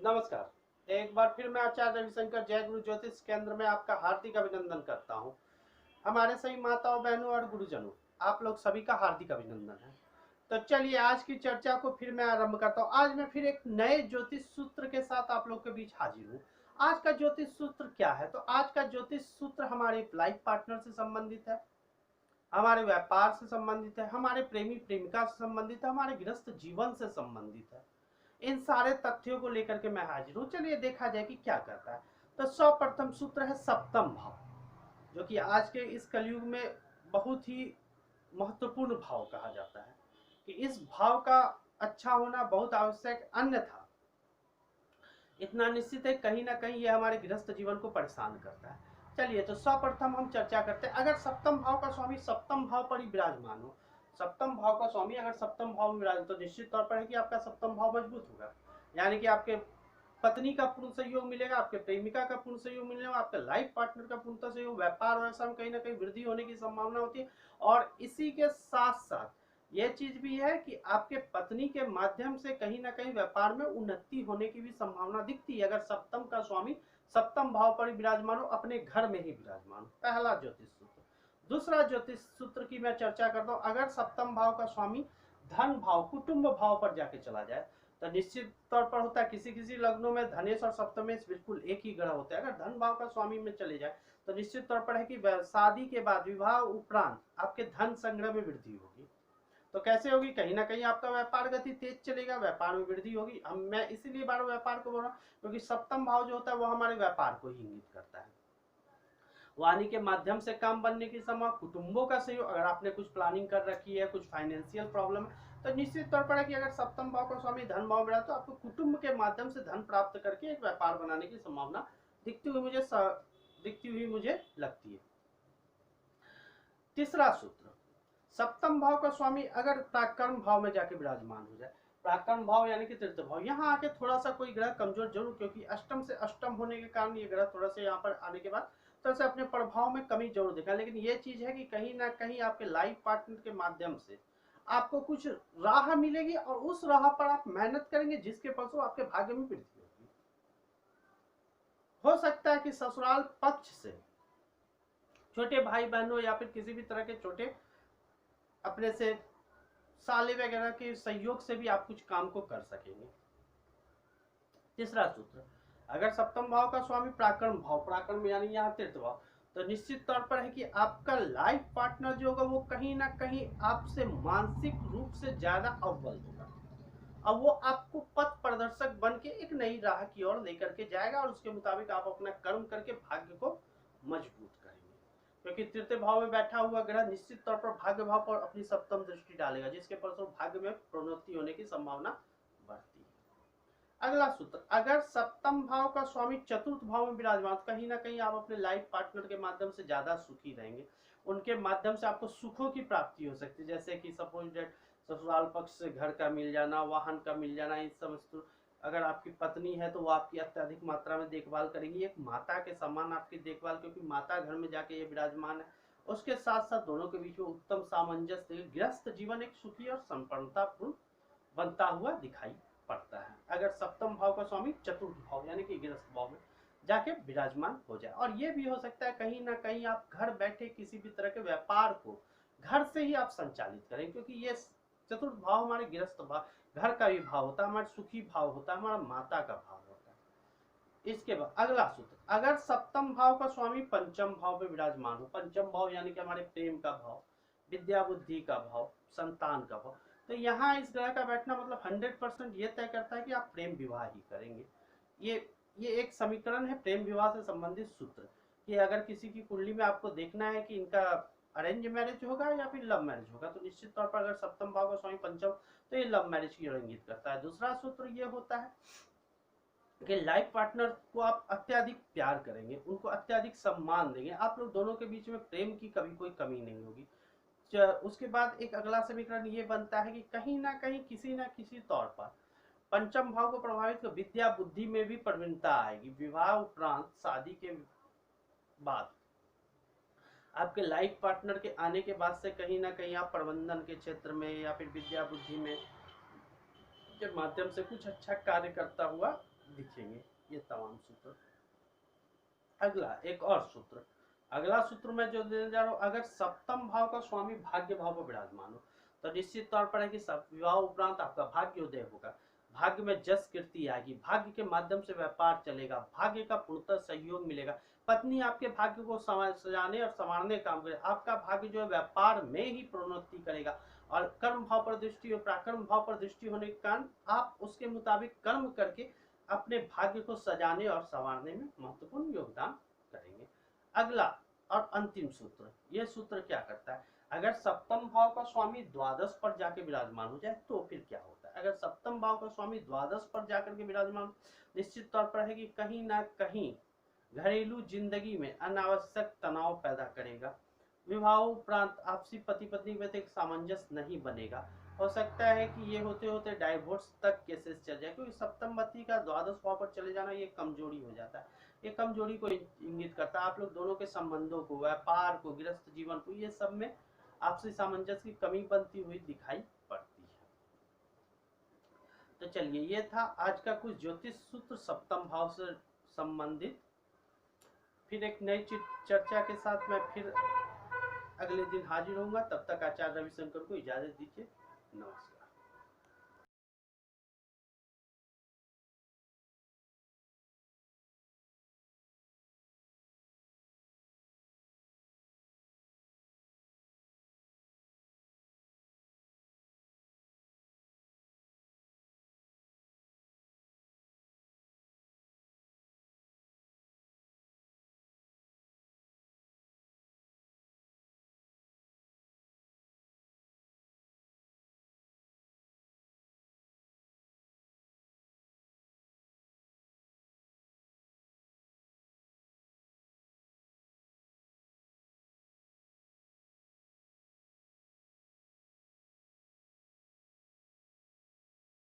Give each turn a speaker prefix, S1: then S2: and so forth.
S1: नमस्कार। एक बार फिर मैं आचार्य रविशंकर जय गुरु ज्योतिष केंद्र में आपका हार्दिक अभिनंदन करता हूं। हमारे सभी माताओं बहनों और गुरुजनों, आप लोग सभी का हार्दिक अभिनंदन है। तो चलिए आज की चर्चा को फिर मैं आरंभ करता हूं। आज मैं फिर एक नए ज्योतिष सूत्र के साथ आप लोग के बीच हाजिर हूं। आज का ज्योतिष सूत्र क्या है? तो आज का ज्योतिष सूत्र हमारे लाइफ पार्टनर से संबंधित है, हमारे व्यापार से संबंधित है, हमारे प्रेमी प्रेमिका से संबंधित है, हमारे गृहस्थ जीवन से संबंधित है। इन सारे तथ्यों को लेकर के मैं हाजिर हूं। चलिए देखा जाए कि क्या करता है। तो सर्वप्रथम सूत्र है सप्तम भाव, जो कि आज के इस कलयुग में बहुत ही महत्वपूर्ण भाव कहा जाता है कि इस भाव का अच्छा होना बहुत आवश्यक, अन्यथा इतना निश्चित है कहीं ना कहीं ये हमारे गृहस्थ जीवन को परेशान करता है। चलिए तो सर्वप्रथम हम चर्चा करते हैं। अगर सप्तम भाव का स्वामी सप्तम भाव पर ही विराजमान हो, सप्तम भाव का स्वामी अगर सप्तम भाव में विराजमान, तो निश्चित तौर पर है कि आपका सप्तम भाव मजबूत होगा। यानी कि आपके पत्नी का पूर्ण सहयोग मिलेगा, आपके प्रेमिका का पूर्ण सहयोग मिलेगा, आपके लाइफ पार्टनर का पूर्ण सहयोग, व्यापार व्यवसाय में कहीं ना कहीं वृद्धि होने की संभावना होती है। और इसी के साथ साथ यह चीज भी है कि आपके पत्नी के माध्यम से कहीं ना कहीं व्यापार में उन्नति होने की भी संभावना दिखती है, अगर सप्तम का स्वामी सप्तम भाव पर विराजमान हो, अपने घर में ही विराजमान हो। पहला ज्योतिष सूत्र। दूसरा ज्योतिष सूत्र की मैं चर्चा करता हूं। अगर सप्तम भाव का स्वामी धन भाव, कुटुंब भाव पर जाके चला जाए, तो निश्चित तौर पर होता है किसी किसी लग्नों में धनेश और सप्तमेश बिल्कुल एक ही ग्रह होते हैं। अगर धन भाव का स्वामी में चले जाए तो निश्चित तौर पर है कि शादी के बाद, विवाह उपरांत आपके धन संग्रह में वृद्धि होगी। तो कैसे होगी? कहीं ना कहीं आपका व्यापार गति तेज चलेगा, व्यापार में वृद्धि होगी। हम मैं इसीलिए बार व्यापार को बोल रहा हूँ क्योंकि सप्तम भाव जो होता है वो हमारे व्यापार को ही इंगित करता है। वाणी के माध्यम से काम बनने की संभावना, कुटुंबों का सहयोग, अगर आपने कुछ प्लानिंग कर रखी है, कुछ फाइनेंशियल प्रॉब्लम है, तो निश्चित तौर पर है कि अगर सप्तम भाव का स्वामी धन भाव में रहा तो आपको कुटुंब के माध्यम से धन प्राप्त करके एक व्यापार बनाने की संभावना दिखती हुई मुझे लगती है। तीसरा सूत्र, सप्तम भाव का स्वामी अगर प्राकर्म भाव में जाके विराजमान हो जाए, प्राकर्म भाव यानी कि तृतीय भाव, यहाँ आके थोड़ा सा कोई ग्रह कमजोर जरूर, क्योंकि अष्टम से अष्टम होने के कारण ये ग्रह थोड़ा सा यहाँ पर आने के बाद थोड़ा सा अपने प्रभाव में कमी जरूर दिखा, लेकिन ये चीज है कि कहीं ना कहीं आपके लाइफ पार्टनर के माध्यम से आपको कुछ राह मिलेगी और उस राह पर आप मेहनत करेंगे, जिसके फलस्वरूप आपके भाग्य में वृद्धि होगी। हो सकता है कि ससुराल पक्ष से छोटे भाई बहनों या फिर किसी भी तरह के छोटे अपने से साले वगैरह के सहयोग से भी आप कुछ काम को कर सकेंगे। तीसरा सूत्र, अगर सप्तम भाव का स्वामी प्राकर्म भाव, प्राकर्म यानी यहाँ तीर्थ भाव, तो निश्चित तौर पर है कि आपका लाइफ पार्टनर जो होगा वो कहीं ना कहीं आपसे मानसिक रूप से ज्यादा अव्वल होगा। अब वो आपको पथ प्रदर्शक बन के एक नई राह की ओर लेकर के जाएगा और उसके मुताबिक आप अपना कर्म करके भाग्य को मजबूत करेंगे, क्योंकि तृतीय भाव में बैठा हुआ ग्रह निश्चित तौर पर भाग्य भाव पर अपनी सप्तम दृष्टि डालेगा, जिसके फलस्वरूप भाग्य में प्रोन्नति होने की संभावना बढ़ती है। अगला सूत्र, अगर सप्तम भाव का स्वामी चतुर्थ भाव में विराजमान, कहीं ना कहीं आप अपने लाइफ पार्टनर के माध्यम से ज्यादा सुखी रहेंगे, उनके माध्यम से आपको सुखों की प्राप्ति हो सकती है, जैसे कि सपोज डेट ससुराल पक्ष से घर का मिल जाना, वाहन का मिल जाना, इन समस्त। अगर आपकी पत्नी है तो वो आपकी अत्यधिक मात्रा में देखभाल करेंगी, एक माता के समान आपकी देखभाल, क्योंकि माता घर में जाके ये विराजमान है। उसके साथ साथ दोनों के बीच में उत्तम सामंजस्य, गृहस्थ जीवन एक सुखी और संपन्नतापूर्ण बनता हुआ दिखाई पड़ता है, अगर सप्तम भाव का स्वामी चतुर्थ भाव यानी कि गृहस्थ भाव में जाके विराजमान हो जाए। और ये भी हो सकता है कहीं ना कहीं आप घर बैठे किसी भी तरह के व्यापार को घर से ही आप संचालित करें, क्योंकि ये चतुर्थ भाव हमारे गृहस्थ भाव, घर का भी भाव होता है, हमारा सुखी भाव होता है, हमारा माता का भाव होता है। इसके बाद अगला सूत्र, अगर सप्तम भाव का स्वामी पंचम भाव में विराजमान हो, पंचम भाव यानी कि हमारे प्रेम का भाव, विद्या बुद्धि का भाव, संतान का भाव, तो यहाँ इस ग्रह का बैठना मतलब 100% ये तय करता है कि आप प्रेम विवाह ही करेंगे। ये एक समीकरण है प्रेम विवाह से संबंधित सूत्र, कि अगर किसी की कुंडली में आपको देखना है कि इनका अरेंज मैरिज होगा या फिर लव मैरिज होगा, तो निश्चित तौर पर अगर सप्तम भाव का स्वामी पंचम, तो ये लव मैरिज की ओर इंगित करता है। दूसरा सूत्र ये होता है कि लाइफ पार्टनर को आप अत्यधिक प्यार करेंगे, उनको अत्यधिक सम्मान देंगे, आप लोग दोनों के बीच में प्रेम की कभी कोई कमी नहीं होगी। उसके बाद एक अगला समीकरण ये बनता है कि कहीं ना कहीं किसी ना किसी तौर पर पंचम भाव को प्रभावित कर विद्या बुद्धि में भी प्रवीणता आएगी। विवाह उपरांत, शादी के बाद, आपके लाइफ पार्टनर के आने के बाद से कहीं ना कहीं आप प्रबंधन के क्षेत्र में या फिर विद्या बुद्धि में के माध्यम से कुछ अच्छा कार्य करता हुआ दिखेंगे ये तमाम सूत्र। अगला एक और सूत्र, अगला सूत्र मैं जो देने जा रहा हूँ, अगर सप्तम भाव का स्वामी भाग्य भाव पर विराजमान हो तो निश्चित तौर पर है कि विवाह उपरांत आपका भाग्योदय होगा, भाग्य में जस कीर्ति आएगी, भाग्य के माध्यम से व्यापार चलेगा, भाग्य का पूर्णतः सहयोग मिलेगा, पत्नी आपके भाग्य को सजाने और संवारने काम करे, आपका भाग्य जो है व्यापार में ही प्रोन्नति करेगा, और कर्म भाव पर दृष्टि और पराक्रम भाव पर दृष्टि होने के कारण आप उसके मुताबिक कर्म करके अपने भाग्य को सजाने और संवारने में महत्वपूर्ण योगदान करेंगे। अगला और अंतिम सूत्र, यह सूत्र क्या करता है, अगर सप्तम भाव का स्वामी द्वादश पर जाके विराजमान हो जाए तो फिर क्या होता है। अगर सप्तम भाव का स्वामी द्वादश पर जाकर के विराजमान, निश्चित तौर पर है कि कहीं ना कहीं घरेलू जिंदगी में अनावश्यक तनाव पैदा करेगा, विवाह उपरांत आपसी पति पत्नी में एक सामंजस्य नहीं बनेगा, हो सकता है कि ये होते होते डाइवोर्स तक केसेस चल जाए, क्योंकि सप्तम पति का द्वादश भाव पर चले जाना ये कमजोरी हो जाता है, ये कमजोरी को इंगित करता है, आप लोग दोनों के संबंधों को, व्यापार को, गृहस्थ जीवन को, ये सब में आपसी सामंजस्य की कमी बनती हुई दिखाई पड़ती है। तो चलिए ये था आज का कुछ ज्योतिष सूत्र सप्तम भाव से संबंधित। फिर एक नई चर्चा के साथ मैं फिर अगले दिन हाजिर होऊंगा, तब तक आचार्य रविशंकर को इजाजत दीजिए, नमस्कार।